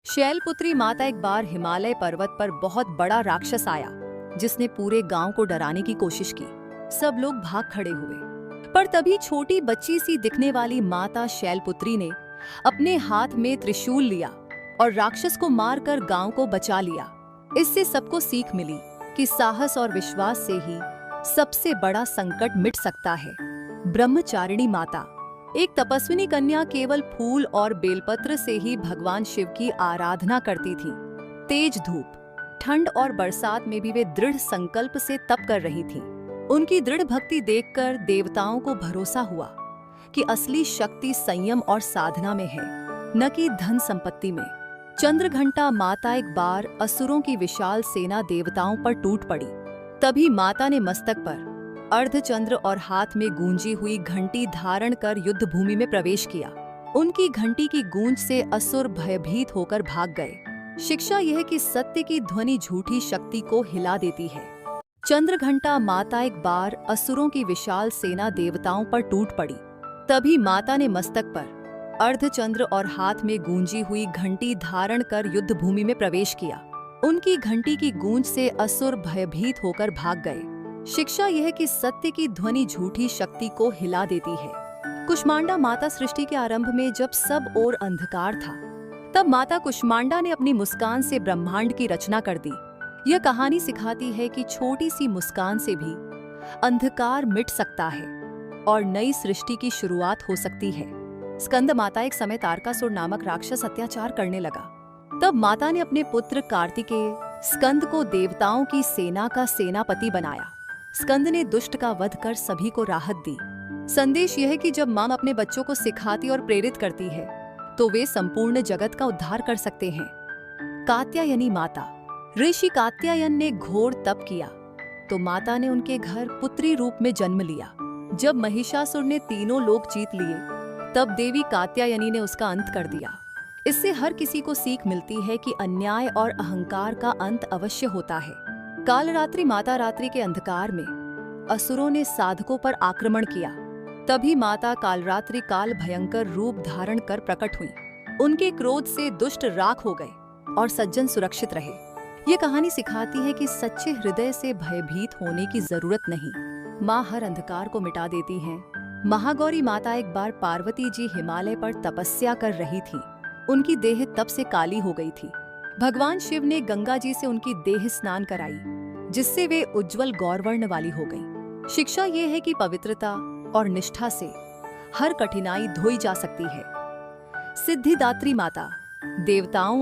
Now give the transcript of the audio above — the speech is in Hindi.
शैलपुत्री माता एक बार हिमालय पर्वत पर बहुत बड़ा राक्षस आया जिसने पूरे गांव को डराने की कोशिश की। सब लोग भाग खड़े हुए, पर तभी छोटी बच्ची सी दिखने वाली माता शैलपुत्री ने अपने हाथ में त्रिशूल लिया और राक्षस को मारकर गांव को बचा लिया। इससे सबको सीख मिली कि साहस और विश्वास से ही सबसे बड़ा संकट मिट सकता है। ब्रह्मचारिणी माता एक तपस्विनी कन्या केवल फूल और बेलपत्र से ही भगवान शिव की आराधना करती थी। तेज धूप, ठंड और बरसात में भी वे दृढ़ संकल्प से तप कर रही थीं। उनकी दृढ़ भक्ति देखकर देवताओं को भरोसा हुआ कि असली शक्ति संयम और साधना में है, न कि धन संपत्ति में। चंद्रघंटा माता एक बार असुरों की विशाल सेना देवताओं पर टूट पड़ी। तभी माता ने मस्तक पर अर्धचंद्र और हाथ में गूंजी हुई घंटी धारण कर युद्ध भूमि में प्रवेश किया। उनकी घंटी की गूंज से असुर भयभीत होकर भाग गए। शिक्षा यह कि सत्य की ध्वनि झूठी शक्ति को हिला देती है। चंद्रघंटा माता एक बार असुरों की विशाल सेना देवताओं पर टूट पड़ी। तभी माता ने मस्तक पर अर्धचंद्र और हाथ में गूंजी हुई घंटी धारण कर युद्ध भूमि में प्रवेश किया। उनकी घंटी की गूंज से असुर भयभीत होकर भाग गए। शिक्षा यह कि सत्य की ध्वनि झूठी शक्ति को हिला देती है। कुष्मांडा माता सृष्टि के आरंभ में जब सब ओर अंधकार था, तब माता कुष्मांडा ने अपनी मुस्कान से ब्रह्मांड की रचना कर दी। यह कहानी सिखाती है कि छोटी सी मुस्कान से भी अंधकार मिट सकता है और नई सृष्टि की शुरुआत हो सकती है। स्कंद माता एक समय तारकासुर नामक राक्षस अत्याचार करने लगा। तब माता ने अपने पुत्र कार्तिकेय स्कंद को देवताओं की सेना का सेनापति बनाया। स्कंद ने दुष्ट का वध कर सभी को राहत दी। संदेश यह है कि जब मां अपने बच्चों को सिखाती और प्रेरित करती है, तो वे संपूर्ण जगत का उद्धार कर सकते हैं। कात्यायनी माता ऋषि कात्यायन ने घोर तप किया, तो माता ने उनके घर पुत्री रूप में जन्म लिया। जब महिषासुर ने तीनों लोक जीत लिए, तब देवी कात्यायनी ने उसका अंत कर दिया। इससे हर किसी को सीख मिलती है कि अन्याय और अहंकार का अंत अवश्य होता है। कालरात्रि माता रात्रि के अंधकार में असुरों ने साधकों पर आक्रमण किया। तभी माता कालरात्रि काल भयंकर रूप धारण कर प्रकट हुई। उनके क्रोध से दुष्ट राख हो गए और सज्जन सुरक्षित रहे। ये कहानी सिखाती है कि सच्चे हृदय से भयभीत होने की जरूरत नहीं। माँ हर अंधकार को मिटा देती हैं। महागौरी माता एक बार पार्वती जी हिमालय पर तपस्या कर रही थी। उनकी देह तप से काली हो गई थी। भगवान शिव ने गंगा जी से उनकी देह स्नान कराई, जिससे वे उज्जवल गौरवर्ण वाली हो गईं। शिक्षा ये है कि पवित्रता और निष्ठा से हर कठिनाई धोई जा सकती है। सिद्धिदात्री माता देवताओं